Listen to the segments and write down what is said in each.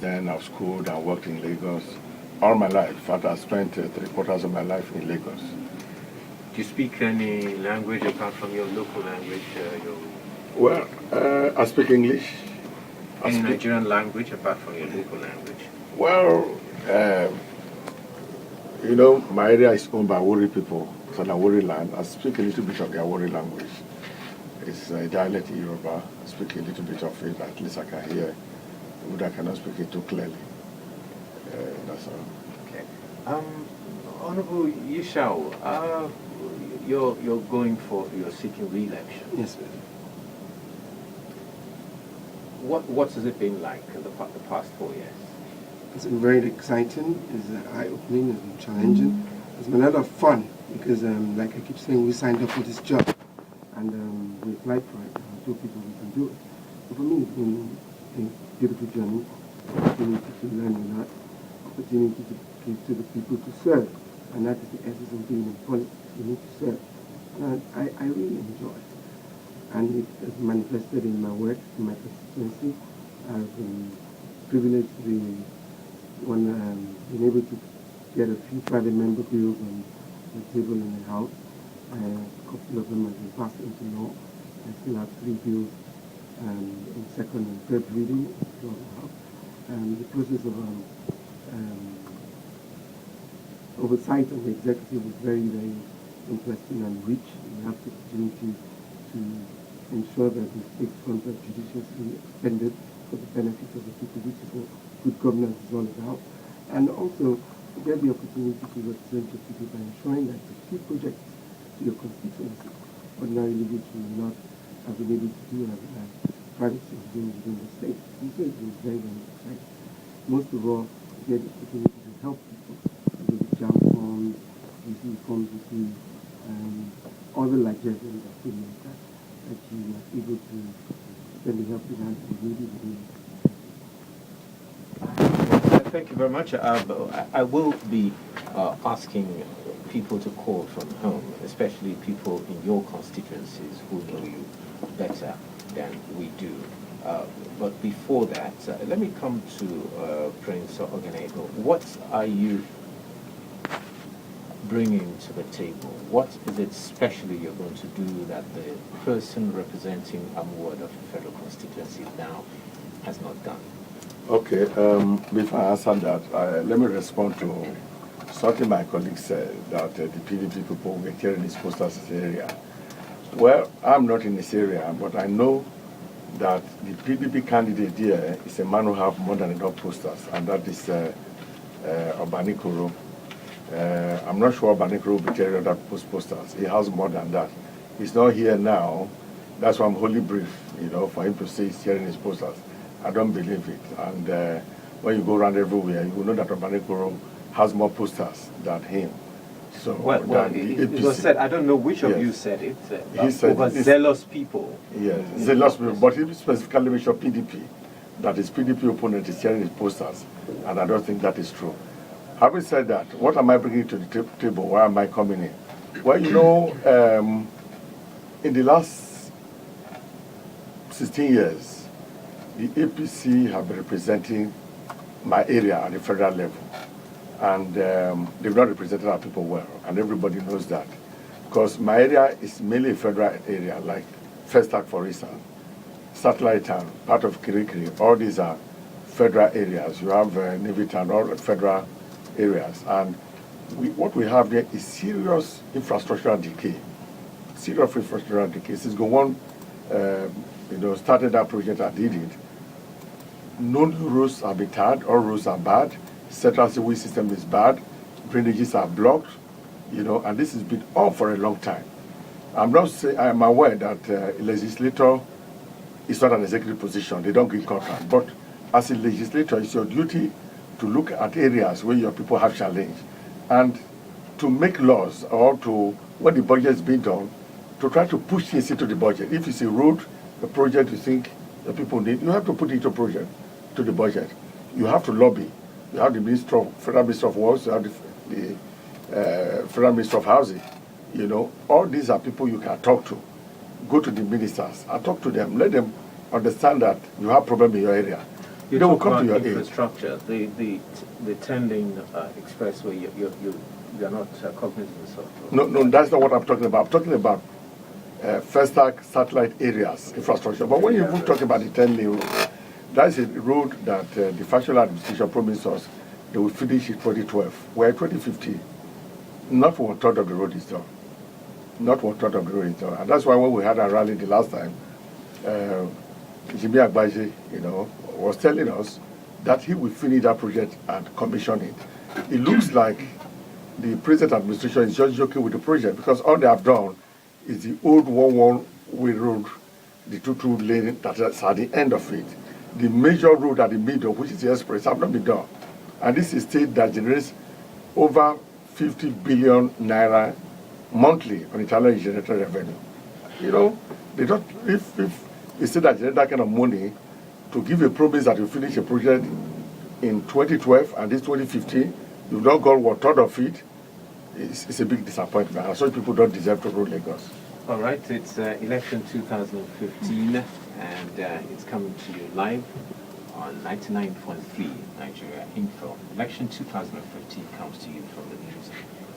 Then I've schooled and worked in Lagos all my life. In fact, I spent 3/4 of my life in Lagos. Do you speak any language apart from your local language? Well, I speak English. Any Nigerian language apart from your local language? Well, you know, my area is owned by Wari people, so the Wari land. I speak a little bit of their Wari language. It's a dialect in Yoruba. I speak a little bit of it, at least I can hear. But I cannot speak it too clearly. That's all. Okay. Honorable Yishawu, you're going for, you're seeking re-election. Yes, sir. What has it been like in the past 4 years? It's been very exciting, it's eye-opening, it's been challenging. It's been a lot of fun because, like I keep saying, we signed up for this job and we applied for it. I told people we can do it. So for me, it's been a beautiful journey, opportunity to learn a lot, opportunity to give to the people to serve. And that is the essence of being in politics. You need to serve. And I really enjoy it. And it has manifested in my work, in my constituency. I've been privileged to be been able to get a few private member bills on the table in the House. A couple of them have been passed into law. I still have 3 bills in second and third reading throughout the House. The process of oversight of the executive was very, very interesting and rich. We have the opportunity to ensure that the state funds are judiciously expended for the benefit of the people, which is what good governance is all about. And also, you get the opportunity to represent your people by ensuring that the key projects to your constituency, ordinarily which you will not have been able to do as a private citizen within the state. And so it was very, very exciting. Most of all, you get the opportunity to help people with the jam forms, receive forms with you, other liaisons activities that you are able to spend the helping hand to really within the Thank you very much. I will be asking people to call from home, especially people in your constituencies who know you better than we do. But before that, let me come to Prince Oghene. What are you bringing to the table? What is it specially you're going to do that the person representing Amuwo of the federal constituency now has not done? Okay, before I answer that, let me respond to something my colleague said, that the PDP people were carrying these posters in this area. Well, I'm not in this area, but I know that the PDP candidate here is a man who has more than enough posters, and that is Obanikoro. I'm not sure Obanikoro will be carrying other posters. He has more than that. He's not here now. That's why I'm wholly brief, for him to say he's carrying his posters. I don't believe it. And when you go around everywhere, you will know that Obanikoro has more posters than him. So it was said, I don't know which of you said it, he said zealous people. Yes, zealous people, but he specifically mentioned PDP, that his PDP opponent is carrying his posters, and I don't think that is true. Having said that, what am I bringing to the table? Why am I coming in? Well, in the last 16 years, the APC have been representing my area at the federal level. And they've not represented our people well, and everybody knows that. Because my area is mainly a federal area, like Festac, for instance, Satellite Town, part of Kirikiri, all these are federal areas. You have Navy Town, all federal areas. And what we have there is serious infrastructural decay. Serious infrastructural decay. Since Gowon started that project and did it, no roads have been tarred, all roads are bad. Central sewage system is bad, drainages are blocked, and this has been on for a long time. I'm aware that a legislator is not an executive position, they don't give contract, but as a legislator, it's your duty to look at areas where your people have challenge and to make laws, or to, when the budget is being done, to try to push things into the budget. If it's a road, a project you think the people need, you have to put it to the budget. You have to lobby. You have the Federal Minister of Works, you have the Federal Minister of Housing. All these are people you can talk to. go to the ministers and talk to them. Let them understand that you have problem in your area. You They will talk come to about your aid. infrastructure, the 10-lane expressway. You're not cognizant of. No, that's not what I'm talking about. I'm talking about first satellite areas infrastructure. But when you talk about the 10-lane road, that's a road that the factional administration promised us they will finish in 2012. We're in 2015. Not 1/3 of the road is done. Not 1/3 of the road is done. And that's why when we had a rally the last time, Jimmy Agbaje, was telling us that he will finish that project and commission it. It looks like the present administration is just joking with the project because all they have done is the old one-way road, the two lane that's at the end of it. The major road at the middle, which is the express, have not been done. And this is a state that generates over 50 billion naira monthly on internally generated revenue. They don't, if a state that generates that kind of money, to give a promise that you finish a project in 2012 and this 2015, you've not got 1/3 of it, it's a big disappointment. And such people don't deserve to rule Lagos. All right, it's election 2015, and it's coming to you live on 99.3 Nigeria Info. Election 2015 comes to you from the News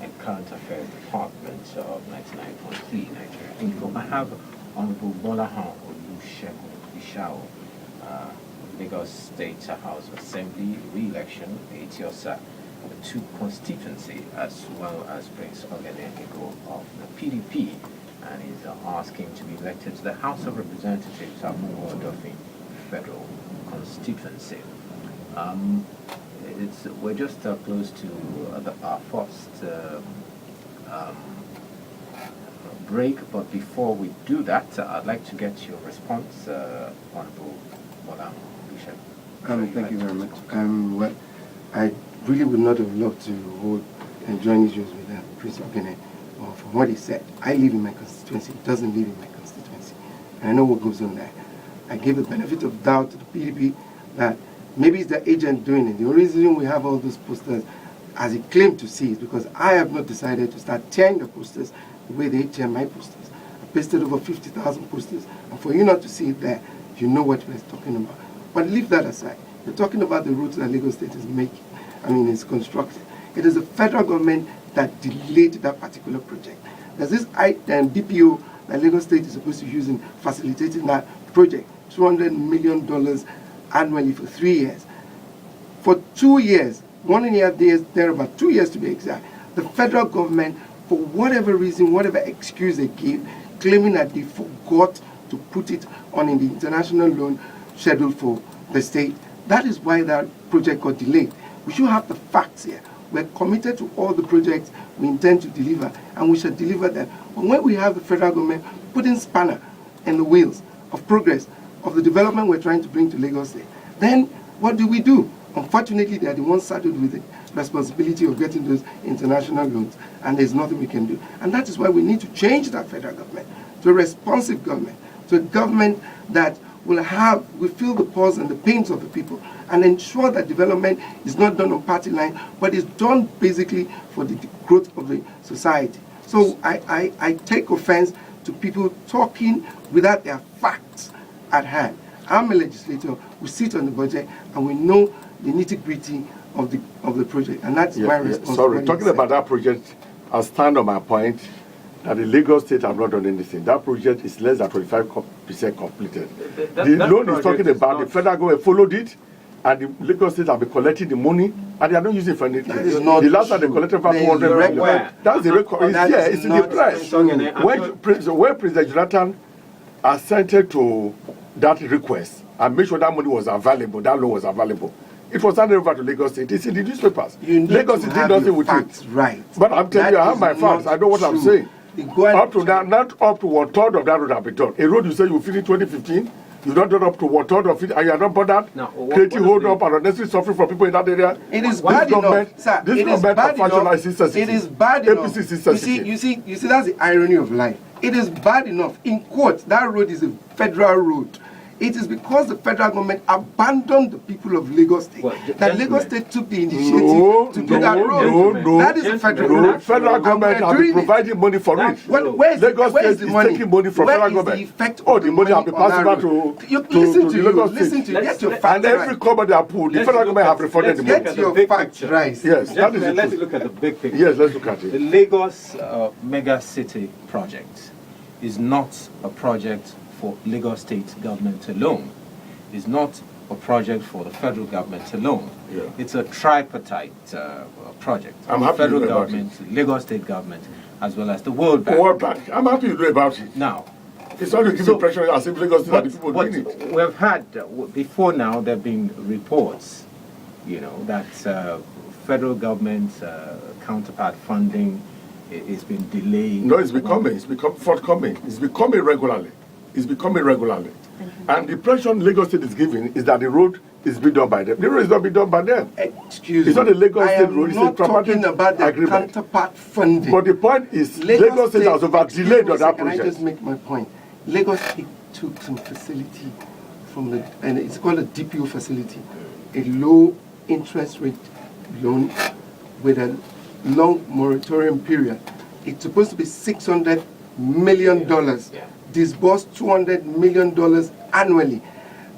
and Current Affairs Department of 99.3 Nigeria Info. I have Honorable Gbolahan or Yishawu, Lagos State House of Assembly re-election, Eti-Osa, the 2 constituency, as well as Prince Oghene Egoh of the PDP, and is asking to be elected to the House of Representatives, Amuwo Odofin Federal Constituency. We're just close to our first break, but before we do that, I'd like to get your response, Honorable Gbolahan. Thank you very much. Well, I really would not have loved to hold and join issues with Prince Oghene. From what he said, I live in my constituency. He doesn't live in my constituency. And I know what goes on there. I gave the benefit of doubt to the PDP that maybe it's the agent doing it. The only reason we have all those posters, as he claimed to see, is because I have not decided to start tearing the posters the way they tear my posters. I pasted over 50,000 posters. And for you not to see it there, you know what we're talking about. But leave that aside. We're talking about the routes that Lagos State is making. It's constructed. It is the federal government that delayed that particular project. There's this DPO that Lagos State is supposed to use in facilitating that project, $200 million annually for 3 years. For 2 years, 1.5 years, there about 2 years to be exact, the federal government, for whatever reason, whatever excuse they give, claiming that they forgot to put it on in the international loan schedule for the state. That is why that project got delayed. We should have the facts here. We're committed to all the projects we intend to deliver, and we shall deliver them. But when we have the federal government putting spanner in the wheels of progress of the development we're trying to bring to Lagos State, then what do? Unfortunately, they are the ones saddled with the responsibility of getting those international loans, and there's nothing we can do. And that is why we need to change that federal government to a responsive government, to a government that will feel the pulse and the pains of the people, and ensure that development is not done on party line, but is done basically for the growth of the society. So I take offense to people talking without their facts at hand. I'm a legislator, we sit on the budget, and we know the nitty-gritty of the project, and that's my responsibility. Sorry, talking about that project, I'll stand on my point that the Lagos State have not done anything. That project is less than 25% completed. The loan is talking about, the federal government followed it, and the Lagos State have been collecting the money, and they are not using it for anything. That is not the last time they collected about 200 million. That's the record. It's in the press. When President Jonathan assented to that request and made sure that money was available, that loan was available, it was handed over to Lagos State. It's in the newspapers. Lagos State did nothing with it. Right. But I'm telling you, I have my facts. I know what I'm saying. Up to that, not up to 1/3 of that road have been done. A road you say you finish 2015, you've not done up to 1/3 of it, and you are not bothered creating hold up and unnecessary suffering for people in that area. It is bad enough, sir. This government It is bad enough. You see, that's the irony of life. It is bad enough. In court, that road is a federal road. It is because the federal government abandoned the people of Lagos State that Lagos State took the initiative to do that road. That is the federal government. The federal government has been providing money for it. Lagos State is taking money from federal government. The money has been passed back to Lagos State. Get your facts and every comment they have put, the federal government have refunded the money. Get your facts right. Yes, that is let's look at the big picture. Yes, let's look at it. The Lagos mega city project is not a project for Lagos State government alone. It's not a project for the federal government alone. Yeah. It's a tripartite project. I'm happy federal to know about government, Lagos State government, as well as the World Bank. World Bank. I'm happy to know about it. Now, it's not to give impression as if Lagos State are the people doing it. We've had before now. There have been reports, that federal government counterpart funding is been delayed. No, it's become forthcoming. It's becoming regularly. And the impression Lagos State is giving is that the road is being done by them. The road is not being done by them. Excuse me. It's not a Lagos State road. It's a not talking about the agreement. counterpart funding. But the point is, Lagos State has over-delayed on that Can I project. just make my point? Lagos State took some facility and it's called a DPO facility, a low interest rate loan with a long moratorium period. It's supposed to be $600 million, disbursed $200 million annually.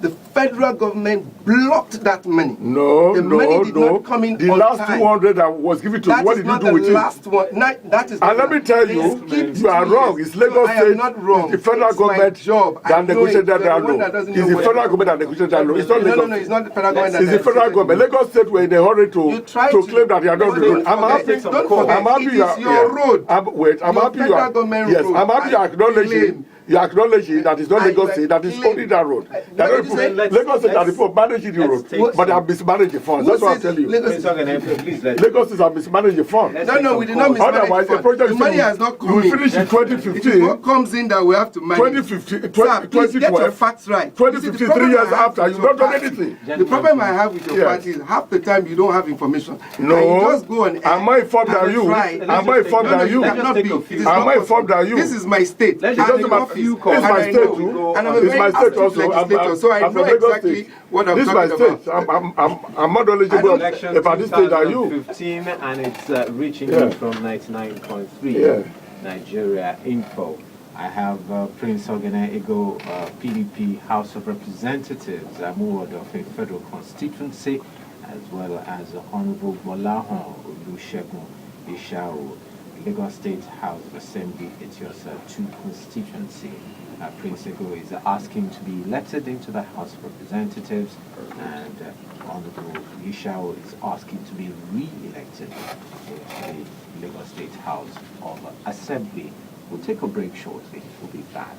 The federal government blocked that money. No, the money did not come in the on last time. 200 that was given to you, what did you do with it? Last one. That is and let me tell you, you are wrong. It's Lagos State. I am not wrong. It's the federal government that negotiated that loan. It's the federal government that negotiated that loan. It's not Lagos. No, it's not the federal government. It's the federal government. Lagos State were in a hurry to claim that they are not the road. I'm happy. Don't forget, I'm happy. it is your road. I'm happy. Yes, I'm happy you acknowledging. You acknowledge that it's not Lagos State that is owning that road. Lagos State are the people managing the road, but they have mismanaged the funds. That's what I'm telling you. Lagos State have mismanaged the funds. No, we did not mismanage Otherwise, the project the money has not come in. We finish in 2015. It is what comes in that we have to manage. 2015, get your facts right. 2015, 3 years after, you've not done anything. The problem I have with your party is half the time you don't have information. No, and you just go on air. Am I informed than you? Am I informed than you? Am I informed than you? This is my state. It doesn't matter. It's my state too. And I'm a very active legislator, so I know exactly what I'm talking about. I'm more knowledgeable about this state than you. 2015, and it's reaching you from 99.3 Nigeria Info. I have Prince Oghene, Egoh, PDP, House of Representatives, Amuwo, Odofin Federal Constituency, as well as Honorable Gbolahan, Yishawu, Lagos State House of Assembly, Eti-Osa 2 constituency. Prince Egoh is asking to be elected into the House of Representatives, and Honorable Yishawu is asking to be re-elected into the Lagos State House of Assembly. We'll take a break shortly. We'll be back.